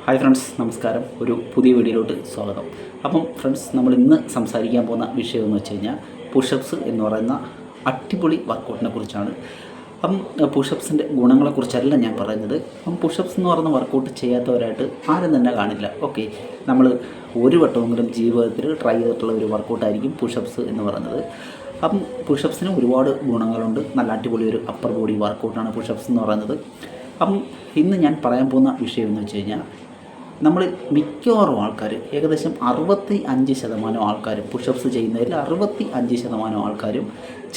Hi friends, നമസ്കാരം. ഒരു പുതിയ വീഡിയോയിലോട്ട് സ്വാഗതം. അപ്പം ഫ്രണ്ട്സ്, നമ്മൾ ഇന്ന് സംസാരിക്കാൻ പോകുന്ന വിഷയം എന്ന് വെച്ച് കഴിഞ്ഞാൽ പുഷപ്സ് എന്ന് പറയുന്ന അടിപൊളി വർക്കൗട്ടിനെ കുറിച്ചാണ്. അപ്പം പുഷപ്സിൻ്റെ ഗുണങ്ങളെക്കുറിച്ചല്ല ഞാൻ പറയുന്നത്. അപ്പം പുഷപ്സ് എന്ന് പറയുന്ന വർക്കൗട്ട് ചെയ്യാത്തവരായിട്ട് ആരും തന്നെ കാണില്ല. ഓക്കെ, നമ്മൾ ഒരു വട്ടമെങ്കിലും ജീവിതത്തിൽ ട്രൈ ചെയ്തിട്ടുള്ള ഒരു വർക്കൗട്ടായിരിക്കും പുഷപ്സ് എന്ന് പറയുന്നത്. അപ്പം പുഷപ്സിന് ഒരുപാട് ഗുണങ്ങളുണ്ട്. നല്ല അടിപൊളി ഒരു അപ്പർ ബോഡി വർക്കൗട്ടാണ് പുഷപ്സ് എന്ന് പറയുന്നത്. അപ്പം ഇന്ന് ഞാൻ പറയാൻ പോകുന്ന വിഷയം എന്ന് വെച്ച് കഴിഞ്ഞാൽ, നമ്മൾ മിക്കവാറും ആൾക്കാർ ഏകദേശം 65% ആൾക്കാരും പുഷപ്സ് ചെയ്യുന്നതിൽ 65% ആൾക്കാരും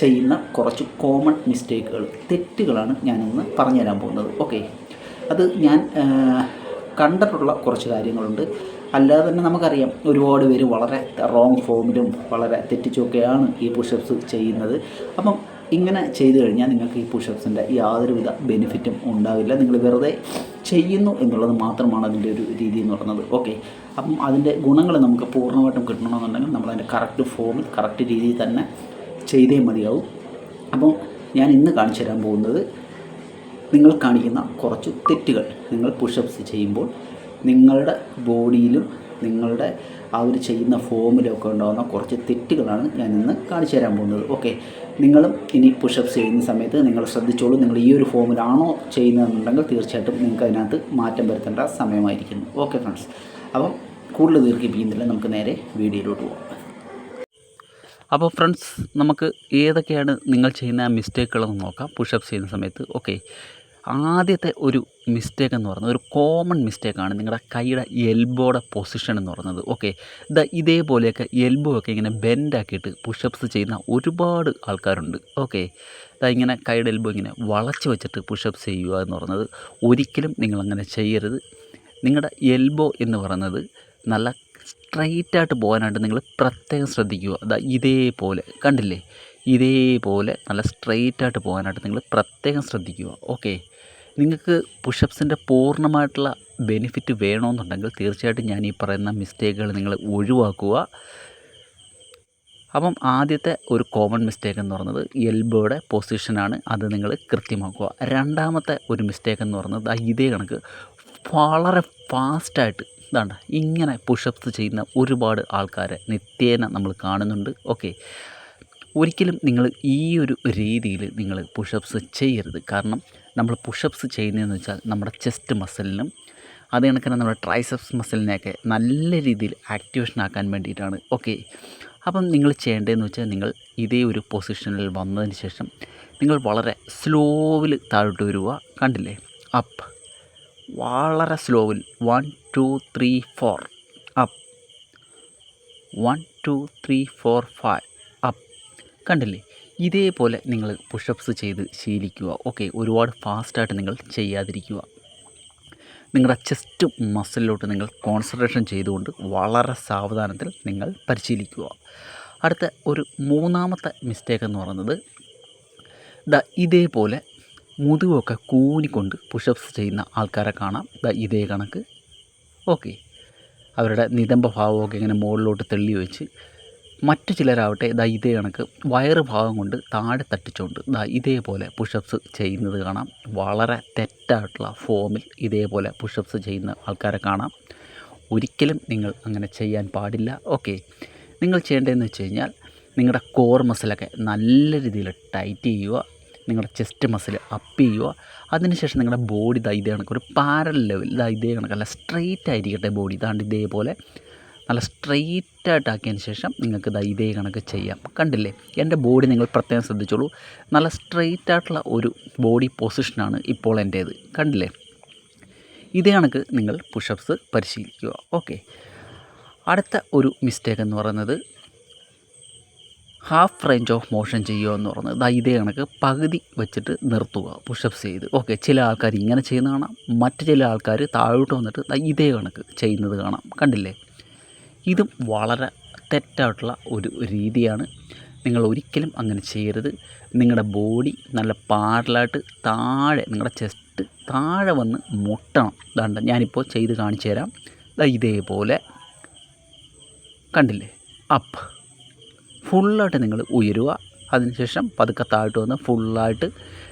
ചെയ്യുന്ന കുറച്ച് കോമൺ മിസ്റ്റേക്കുകൾ, തെറ്റുകളാണ് ഞാനിന്ന് പറഞ്ഞു തരാൻ പോകുന്നത്. ഓക്കെ, അത് ഞാൻ കണ്ടിട്ടുള്ള കുറച്ച് കാര്യങ്ങളുണ്ട്. അല്ലാതെ തന്നെ നമുക്കറിയാം ഒരുപാട് പേര് വളരെ റോങ് ഫോമിലും വളരെ തെറ്റിച്ചൊക്കെയാണ് ഈ പുഷപ്സ് ചെയ്യുന്നത്. അപ്പം ഇങ്ങനെ ചെയ്തു കഴിഞ്ഞാൽ നിങ്ങൾക്ക് ഈ പുഷപ്സിൻ്റെ യാതൊരുവിധ ബെനിഫിറ്റും ഉണ്ടാവില്ല. നിങ്ങൾ വെറുതെ ചെയ്യുന്നു എന്നുള്ളത് മാത്രമാണ് അതിൻ്റെ ഒരു രീതി എന്ന് പറയുന്നത്. ഓക്കെ, അപ്പം അതിൻ്റെ ഗുണങ്ങൾ നമുക്ക് പൂർണ്ണമായിട്ടും കിട്ടണമെന്നുണ്ടെങ്കിൽ നമ്മളതിൻ്റെ കറക്റ്റ് ഫോമിൽ കറക്റ്റ് രീതിയിൽ തന്നെ ചെയ്തേ മതിയാവും. അപ്പം ഞാൻ ഇന്ന് കാണിച്ചു തരാൻ പോകുന്നത് നിങ്ങൾ കാണിക്കുന്ന കുറച്ച് തെറ്റുകൾ. നിങ്ങൾ പുഷപ്സ് ചെയ്യുമ്പോൾ നിങ്ങളുടെ ബോഡിയിലും നിങ്ങളുടെ ആ ഒരു ചെയ്യുന്ന ഫോമിലൊക്കെ ഉണ്ടാകുന്ന കുറച്ച് തെറ്റുകളാണ് ഞാൻ ഇന്ന് കാണിച്ചു തരാൻ പോകുന്നത്. ഓക്കെ, നിങ്ങളും ഇനി പുഷപ്സ് ചെയ്യുന്ന സമയത്ത് നിങ്ങൾ ശ്രദ്ധിച്ചോളൂ. നിങ്ങൾ ഈ ഒരു ഫോമിലാണോ ചെയ്യുന്നതെന്നുണ്ടെങ്കിൽ തീർച്ചയായിട്ടും നിങ്ങൾക്ക് അതിനകത്ത് മാറ്റം വരുത്തേണ്ട സമയമായിരിക്കുന്നു. ഓക്കെ ഫ്രണ്ട്സ്, അപ്പം കൂടുതൽ ദീർഘിപ്പിക്കുന്നില്ല, നമുക്ക് നേരെ വീഡിയോയിലോട്ട് പോകാം. അപ്പോൾ ഫ്രണ്ട്സ്, നമുക്ക് ഏതൊക്കെയാണ് നിങ്ങൾ ചെയ്യുന്ന മിസ്റ്റേക്കുകളെന്ന് നോക്കാം പുഷപ്സ് ചെയ്യുന്ന സമയത്ത്. ഓക്കെ, ആദ്യത്തെ ഒരു മിസ്റ്റേക്ക് എന്ന് പറയുന്നത് ഒരു കോമൺ മിസ്റ്റേക്കാണ് നിങ്ങളുടെ കൈയുടെ എൽബോയുടെ പൊസിഷൻ എന്ന് പറയുന്നത്. ഓക്കെ, ഇതേപോലെയൊക്കെ എൽബോ ഒക്കെ ഇങ്ങനെ ബെൻഡാക്കിയിട്ട് പുഷപ്സ് ചെയ്യുന്ന ഒരുപാട് ആൾക്കാരുണ്ട്. ഓക്കെ, ഇങ്ങനെ കൈയുടെ എൽബോ ഇങ്ങനെ വളച്ച് വെച്ചിട്ട് പുഷപ്സ് ചെയ്യുക എന്ന് പറയുന്നത് ഒരിക്കലും നിങ്ങളങ്ങനെ ചെയ്യരുത്. നിങ്ങളുടെ എൽബോ എന്ന് പറയുന്നത് നല്ല സ്ട്രൈറ്റായിട്ട് പോകാനായിട്ട് നിങ്ങൾ പ്രത്യേകം ശ്രദ്ധിക്കുക. ഇതേപോലെ കണ്ടില്ലേ, ഇതേപോലെ നല്ല സ്ട്രെയിറ്റായിട്ട് പോകാനായിട്ട് നിങ്ങൾ പ്രത്യേകം ശ്രദ്ധിക്കുക. ഓക്കെ, നിങ്ങൾക്ക് പുഷപ്സിൻ്റെ പൂർണ്ണമായിട്ടുള്ള ബെനിഫിറ്റ് വേണമെന്നുണ്ടെങ്കിൽ തീർച്ചയായിട്ടും ഞാൻ ഈ പറയുന്ന മിസ്റ്റേക്കുകൾ നിങ്ങൾ ഒഴിവാക്കുക. അപ്പം ആദ്യത്തെ ഒരു കോമൺ മിസ്റ്റേക്ക് എന്ന് പറയുന്നത് എൽബോയുടെ പൊസിഷനാണ്. അത് നിങ്ങൾ കൃത്യമാക്കുക. രണ്ടാമത്തെ ഒരു മിസ്റ്റേക്ക് എന്ന് പറയുന്നത് ഇതേ കണക്ക് വളരെ ഫാസ്റ്റായിട്ട് ഇങ്ങനെ പുഷപ്സ് ചെയ്യുന്ന ഒരുപാട് ആൾക്കാരെ നിത്യേന നമ്മൾ കാണുന്നുണ്ട്. ഓക്കെ, ഒരിക്കലും നിങ്ങൾ ഈ ഒരു രീതിയിൽ നിങ്ങൾ പുഷപ്സ് ചെയ്യരുത്. കാരണം നമ്മൾ പുഷപ്സ് ചെയ്യുന്നതെന്ന് വെച്ചാൽ നമ്മുടെ ചെസ്റ്റ് മസിലിനും അതേ കണക്കിന് നമ്മുടെ ട്രൈസെപ്സ് മസിലിനെയൊക്കെ നല്ല രീതിയിൽ ആക്ടിവേഷൻ ആക്കാൻ വേണ്ടിയിട്ടാണ്. ഓക്കെ, അപ്പം നിങ്ങൾ ചെയ്യേണ്ടതെന്ന് വെച്ചാൽ നിങ്ങൾ ഇതേ ഒരു പൊസിഷനിൽ വന്നതിന് ശേഷം നിങ്ങൾ വളരെ സ്ലോവിൽ താഴോട്ട് വരിക. കണ്ടില്ലേ, അപ്പ്, വളരെ സ്ലോവിൽ 1 2 3 4 അപ്പ്, 1 2 3 4 5 അപ്പ്. കണ്ടില്ലേ, ഇതേപോലെ നിങ്ങൾ പുഷപ്സ് ചെയ്ത് ശീലിക്കുക. ഓക്കെ, ഒരുപാട് ഫാസ്റ്റായിട്ട് നിങ്ങൾ ചെയ്യാതിരിക്കുക. നിങ്ങളുടെ ചെസ്റ്റ് മസിലിലോട്ട് നിങ്ങൾ കോൺസെൻട്രേഷൻ ചെയ്തുകൊണ്ട് വളരെ സാവധാനത്തിൽ നിങ്ങൾ പരിശീലിക്കുക. അടുത്ത ഒരു മൂന്നാമത്തെ മിസ്റ്റേക്ക് എന്ന് പറയുന്നത് ഇതേപോലെ മുതുകൊക്കെ കൂനിക്കൊണ്ട് പുഷപ്സ് ചെയ്യുന്ന ആൾക്കാരെ കാണാം. ഇതേ കണക്ക്. ഓക്കെ, അവരുടെ നിതംബ ഭാവമൊക്കെ ഇങ്ങനെ മുകളിലോട്ട് തെള്ളി വെച്ച്, മറ്റു ചിലരാവട്ടെ ഇതേ കണക്ക് വയറ് ഭാഗം കൊണ്ട് താഴെ തട്ടിച്ചുകൊണ്ട് ഇതേപോലെ പുഷപ്സ് ചെയ്യുന്നത് കാണാം. വളരെ തെറ്റായിട്ടുള്ള ഫോമിൽ ഇതേപോലെ പുഷപ്സ് ചെയ്യുന്ന ആൾക്കാരെ കാണാം. ഒരിക്കലും നിങ്ങൾ അങ്ങനെ ചെയ്യാൻ പാടില്ല. ഓക്കെ, നിങ്ങൾ ചെയ്യേണ്ടതെന്ന് വെച്ച് കഴിഞ്ഞാൽ നിങ്ങളുടെ കോർ മസിലൊക്കെ നല്ല രീതിയിൽ ടൈറ്റ് ചെയ്യുക. നിങ്ങളുടെ ചെസ്റ്റ് മസിൽ അപ്പ് ചെയ്യുക. അതിനുശേഷം നിങ്ങളുടെ ബോഡി ഇതേ കണക്ക് ഒരു പാരൽ ലെവൽ ഇതേ കണക്ക് നല്ല സ്ട്രെയിറ്റ് ആയിരിക്കട്ടെ ബോഡി. ഇതേപോലെ നല്ല സ്ട്രെയിറ്റായിട്ടാക്കിയതിന് ശേഷം നിങ്ങൾക്ക് ഇതേ കണക്ക് ചെയ്യാം. കണ്ടില്ലേ, എൻ്റെ ബോഡി നിങ്ങൾ പ്രത്യേകം ശ്രദ്ധിച്ചോളൂ. നല്ല സ്ട്രെയിറ്റായിട്ടുള്ള ഒരു ബോഡി പൊസിഷനാണ് ഇപ്പോൾ എൻ്റേത്. കണ്ടില്ലേ, ഇതേ കണക്ക് നിങ്ങൾ പുഷപ്സ് പരിശീലിക്കുക. ഓക്കെ, അടുത്ത ഒരു മിസ്റ്റേക്ക് എന്ന് പറയുന്നത് ഹാഫ് റേഞ്ച് ഓഫ് മോഷൻ ചെയ്യുക എന്ന് പറയുന്നത് ഇതേ കണക്ക് പകുതി വെച്ചിട്ട് നിർത്തുക പുഷപ്സ് ചെയ്ത്. ഓക്കെ, ചില ആൾക്കാർ ഇങ്ങനെ ചെയ്യുന്നത് കാണാം, മറ്റു ചില ആൾക്കാർ താഴോട്ട് വന്നിട്ട് ഇതേ കണക്ക് ചെയ്യുന്നത് കാണാം. കണ്ടില്ലേ, ഇതും വളരെ തെറ്റായിട്ടുള്ള ഒരു രീതിയാണ്. നിങ്ങൾ ഒരിക്കലും അങ്ങനെ ചെയ്യരുത്. നിങ്ങളുടെ ബോഡി നല്ല പാരലായിട്ട് താഴെ, നിങ്ങളുടെ ചെസ്റ്റ് താഴെ വന്ന് മുട്ടണം. ഞാനിപ്പോൾ ചെയ്ത് കാണിച്ചു തരാം. ഇതേപോലെ കണ്ടില്ലേ, അപ്പ്, ഫുള്ളായിട്ട് നിങ്ങൾ ഉയരുക. അതിനുശേഷം പതുക്കെ താഴോട്ട് വന്ന് ഫുള്ളായിട്ട്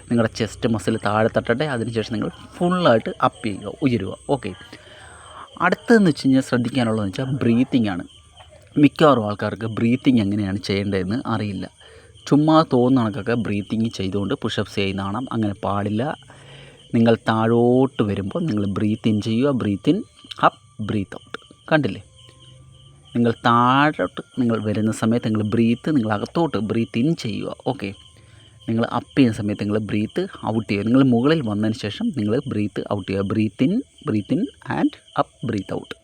നിങ്ങളുടെ ചെസ്റ്റ് മസിൽ താഴെ തട്ടട്ടെ. അതിനുശേഷം നിങ്ങൾ ഫുള്ളായിട്ട് അപ്പ് ചെയ്യുക, ഉയരുക. ഓക്കെ, അടുത്തതെന്ന് വെച്ച് കഴിഞ്ഞാൽ ശ്രദ്ധിക്കാനുള്ളതെന്ന് വെച്ചാൽ ബ്രീത്തിങ് ആണ്. മിക്കവാറും ആൾക്കാർക്ക് ബ്രീത്തിങ് എങ്ങനെയാണ് ചെയ്യേണ്ടതെന്ന് അറിയില്ല. ചുമ്മാ തോന്നുന്ന കണക്കൊക്കെ ബ്രീത്തിങ് ചെയ്തുകൊണ്ട് പുഷപ്സ് ചെയ്യുന്നതാണ്. അങ്ങനെ പാടില്ല. നിങ്ങൾ താഴോട്ട് വരുമ്പോൾ നിങ്ങൾ ബ്രീത്ത് ഇൻ ചെയ്യുക, breathe in, up, breathe out. കണ്ടില്ലേ? നിങ്ങൾ താഴോട്ട് നിങ്ങൾ വരുന്ന സമയത്ത് നിങ്ങൾ അകത്തോട്ട് ബ്രീത്ത് ഇൻ ചെയ്യുക. ഓക്കെ. നിങ്ങൾ അപ്പ് ചെയ്യുന്ന സമയത്ത് നിങ്ങൾ ബ്രീത്ത് ഔട്ട് ചെയ്യുക. നിങ്ങൾ മുകളിൽ വന്നതിന് ശേഷം നിങ്ങൾ ബ്രീത്ത് ഔട്ട് ചെയ്യുക. Breathe in and up, breathe out.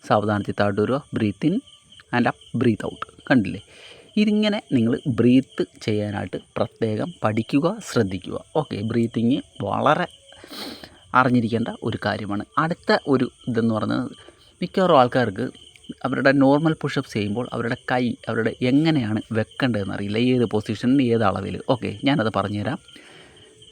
സാവധാനത്തിൽ താഴോട്ട് വരിക, breathe in and up, breathe out. കണ്ടില്ലേ? ഇതിങ്ങനെ നിങ്ങൾ ബ്രീത്ത് ചെയ്യാനായിട്ട് പ്രത്യേകം പഠിക്കുക, ശ്രദ്ധിക്കുക. ഓക്കെ. ബ്രീത്തിങ് വളരെ അറിഞ്ഞിരിക്കേണ്ട ഒരു കാര്യമാണ്. അടുത്ത ഒരു ഇതെന്ന് പറയുന്നത്, മിക്കവാറും ആൾക്കാർക്ക് അവരുടെ നോർമൽ പുഷപ്സ് ചെയ്യുമ്പോൾ അവരുടെ എങ്ങനെയാണ് വെക്കേണ്ടതെന്ന് അറിയില്ല. ഏത് പൊസിഷനിൽ, ഏത് അളവിൽ. ഓക്കെ, ഞാനത് പറഞ്ഞുതരാം.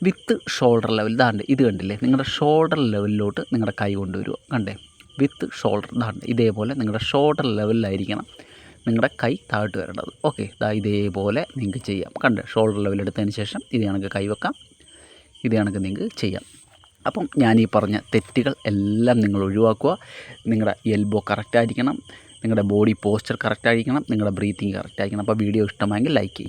വിത്ത് ഷോൾഡർ ലെവൽ, ഇത് കണ്ടില്ലേ? നിങ്ങളുടെ ഷോൾഡർ ലെവലിലോട്ട് നിങ്ങളുടെ കൈ കൊണ്ടുവരിക. കണ്ടേ? വിത്ത് ഷോൾഡർ, ഇതേപോലെ നിങ്ങളുടെ ഷോൾഡർ ലെവലിലായിരിക്കണം നിങ്ങളുടെ കൈ താഴോട്ട് വരേണ്ടത്. ഓക്കെ, ഇതേപോലെ നിങ്ങൾക്ക് ചെയ്യാം. കണ്ടേ? ഷോൾഡർ ലെവലെടുത്തതിന് ശേഷം ഇത് കണക്ക് കൈവെക്കാം, ഇത് കണക്ക് നിങ്ങൾക്ക് ചെയ്യാം. അപ്പം ഞാനീ പറഞ്ഞ തെറ്റുകൾ എല്ലാം നിങ്ങൾ ഒഴിവാക്കുക. നിങ്ങളുടെ എൽബോ കറക്റ്റായിരിക്കണം, നിങ്ങളുടെ ബോഡി പോസ്ചർ കറക്റ്റായിരിക്കണം, നിങ്ങളുടെ ബ്രീത്തിങ് കറക്റ്റായിരിക്കണം. അപ്പോൾ വീഡിയോ ഇഷ്ടമായെങ്കിൽ ലൈക്ക് ചെയ്യുക.